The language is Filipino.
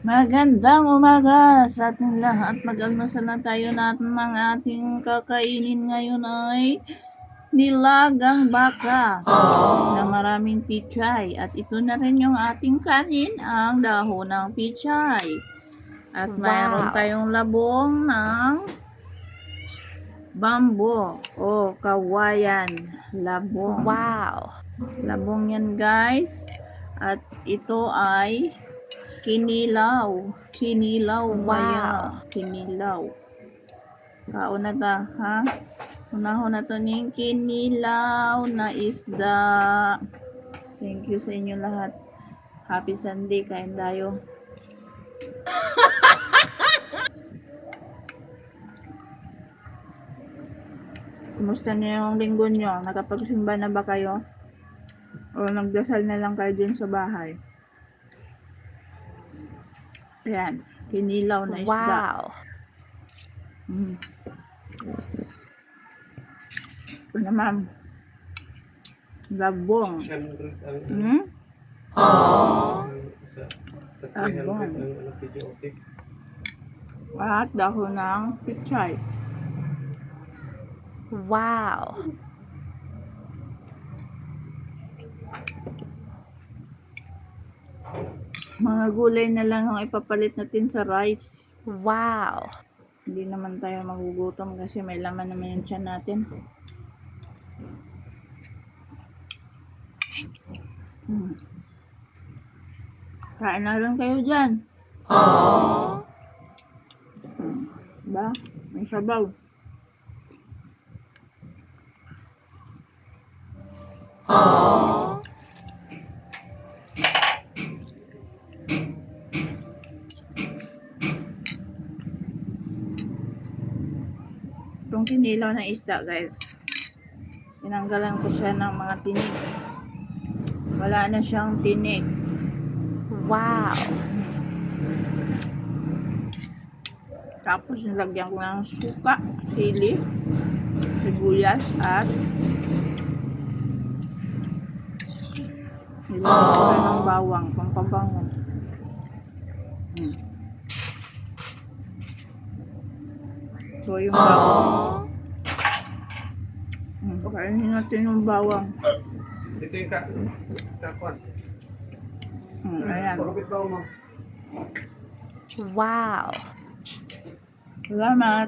Magandang umaga sa ating lahat. Mag-almusal na tayo natin ng ating kakainin ngayon ay nilagang baka na maraming pichay. At ito na rin yung ating kanin, ang dahon ng pichay. At mayroon tayong labong ng bambo o kawayan. Labong. Wow! Labong yan guys. At ito ay kinilaw. Kinilaw ba yan? Kinilaw. Kauna ta, ha? Unahon na to ning kinilaw na isda. Thank you sa inyo lahat. Happy Sunday, kain tayo. Kumusta niyo yung linggo niyo? Nakapagsimba na ba kayo? O nagdasal na lang kayo dun sa bahay? Ayan, kinilaw na isda. Wow! Ito naman, labong. Labong. At dahon ng pichay. Wow! Mga gulay na lang ang ipapalit natin sa rice. Wow! Hindi naman tayo magugutom kasi may laman naman yung tiyan natin. Kain na rin kayo dyan. Ba? May sabaw. Itong kinilaw na isda guys, tinanggalan ko siya ng mga tinik. Wala na siyang tinik. Wow! Tapos nilagyan ko ng suka, sili, sibuyas at nilagyan ko ng bawang, pampabango. So yung bawang. Kainin natin yung bawang. Ito yung kakwan. Ayan. Wow! Salamat.